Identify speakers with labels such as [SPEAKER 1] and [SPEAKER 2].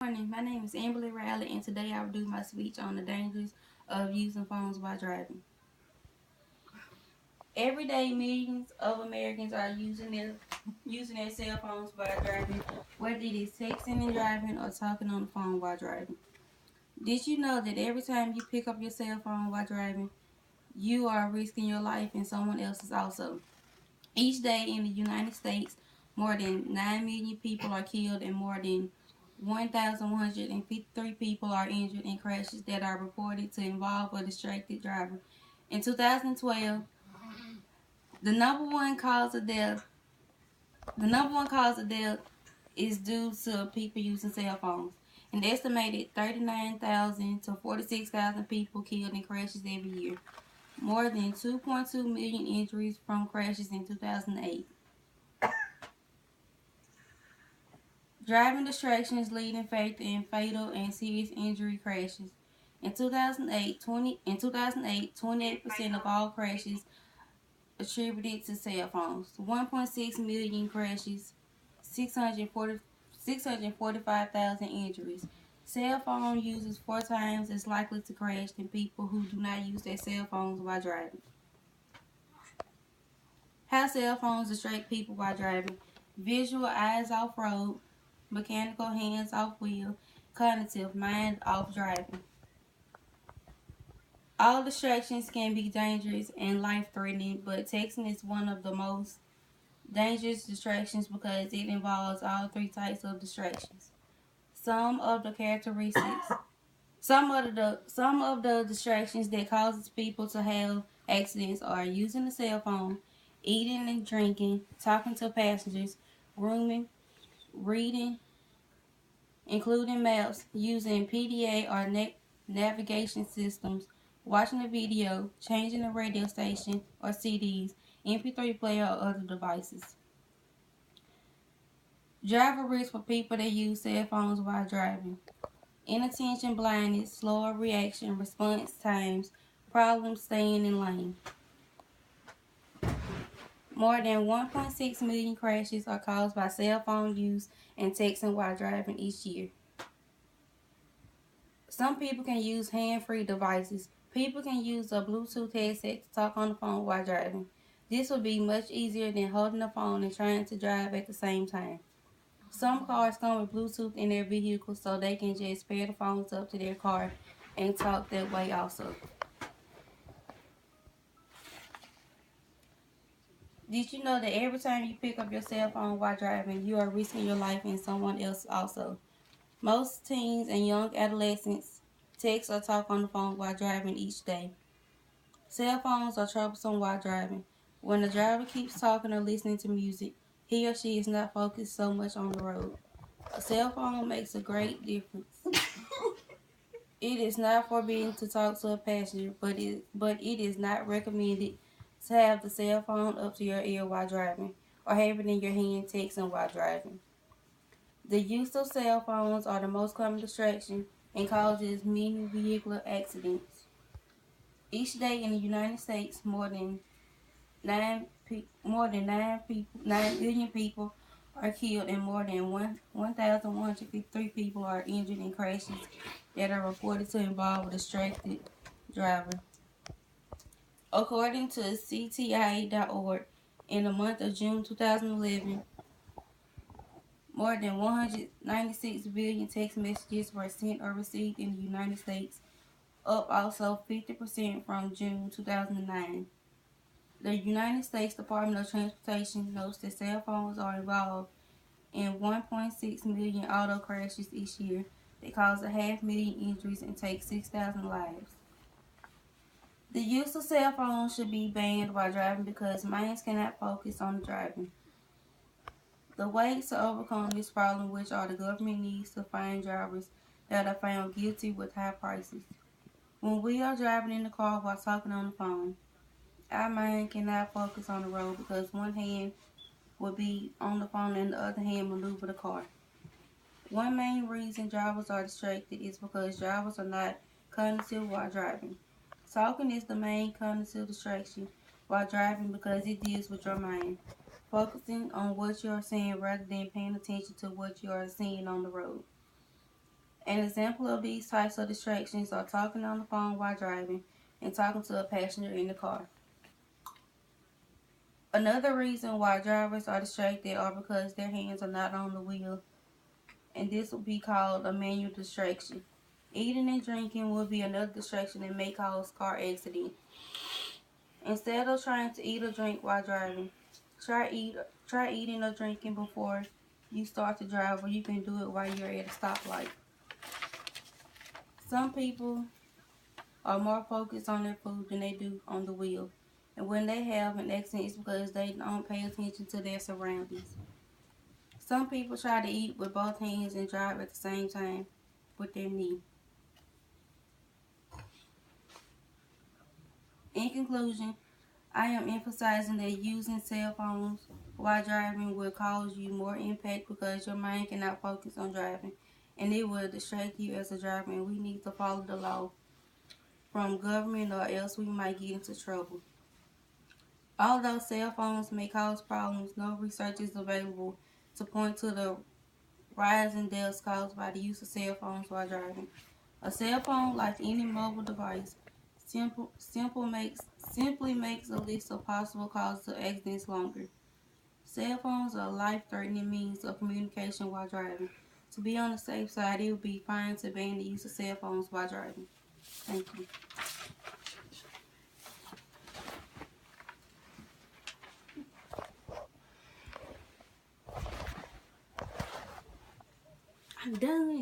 [SPEAKER 1] morning. My name is Amberlie Riley, and today I will do my speech on the dangers of using phones while driving. Every day, millions of Americans are using their cell phones while driving, whether it is texting and driving or talking on the phone while driving. Did you know that every time you pick up your cell phone while driving, you are risking your life and someone else's also? Each day in the United States, more than 9 million people are killed and more than 1,153 people are injured in crashes that are reported to involve a distracted driver. In 2012, the number one cause of death, the number one cause of death is due to people using cell phones. An estimated 39,000 to 46,000 people killed in crashes every year. More than 2.2 million injuries from crashes in 2008. Driving distractions leading in fatal and serious injury crashes. In 2008, 28% of all crashes attributed to cell phones. 1.6 million crashes, 645,000 injuries. Cell phone users 4 times as likely to crash than people who do not use their cell phones while driving. How cell phones distract people while driving. Visual, eyes off road. Mechanical, hands off wheel. Cognitive, mind off driving. All distractions can be dangerous and life-threatening, but texting is one of the most dangerous distractions because it involves all 3 types of distractions. Some of the characteristics, some of the distractions that causes people to have accidents are using the cell phone, eating and drinking, talking to passengers, grooming, reading, including maps, using PDA or navigation systems, watching a video, changing a radio station or CDs, MP3 player or other devices. Driver risk for people that use cell phones while driving. Inattention blindness, slower reaction, response times, problems staying in lane. More than 1.6 million crashes are caused by cell phone use and texting while driving each year. Some people can use hand-free devices. People can use a Bluetooth headset to talk on the phone while driving. This will be much easier than holding the phone and trying to drive at the same time. Some cars come with Bluetooth in their vehicles so they can just pair the phones up to their car and talk that way also. Did you know that every time you pick up your cell phone while driving, you are risking your life and someone else also? Most teens and young adolescents text or talk on the phone while driving each day. Cell phones are troublesome while driving. When the driver keeps talking or listening to music, he or she is not focused so much on the road. A cell phone makes a great difference. It is not forbidden to talk to a passenger, but it is not recommended to have the cell phone up to your ear while driving or have it in your hand texting while driving. The use of cell phones are the most common distraction and causes many vehicular accidents. Each day in the United States, more than 9 billion people are killed and more than 1,153 people are injured in crashes that are reported to involve a distracted driver. According to CTIA.org, in the month of June 2011, more than 196 billion text messages were sent or received in the United States, up also 50% from June 2009. The United States Department of Transportation notes that cell phones are involved in 1.6 million auto crashes each year that cause 500,000 injuries and take 6,000 lives. The use of cell phones should be banned while driving because minds cannot focus on driving. The ways to overcome this problem, which are the government needs to find drivers that are found guilty with high prices. When we are driving in the car while talking on the phone, our mind cannot focus on the road because one hand will be on the phone and the other hand maneuver the car. One main reason drivers are distracted is because drivers are not cognitive while driving. Talking is the main cognitive distraction while driving because it deals with your mind, focusing on what you are saying rather than paying attention to what you are seeing on the road. An example of these types of distractions are talking on the phone while driving and talking to a passenger in the car. Another reason why drivers are distracted are because their hands are not on the wheel, and this will be called a manual distraction. Eating and drinking will be another distraction that may cause car accidents. Instead of trying to eat or drink while driving, try eating or drinking before you start to drive, or you can do it while you're at a stoplight. Some people are more focused on their food than they do on the wheel, and when they have an accident, it's because they don't pay attention to their surroundings. Some people try to eat with both hands and drive at the same time with their knee. In conclusion, I am emphasizing that using cell phones while driving will cause you more impact because your mind cannot focus on driving, and it will distract you as a driver, and we need to follow the law from government or else we might get into trouble. Although cell phones may cause problems, no research is available to point to the rise in deaths caused by the use of cell phones while driving. A cell phone, like any mobile device, simply makes a list of possible causes of accidents longer. Cell phones are a life-threatening means of communication while driving. To be on the safe side, it would be fine to ban the use of cell phones while driving. Thank you. I'm done.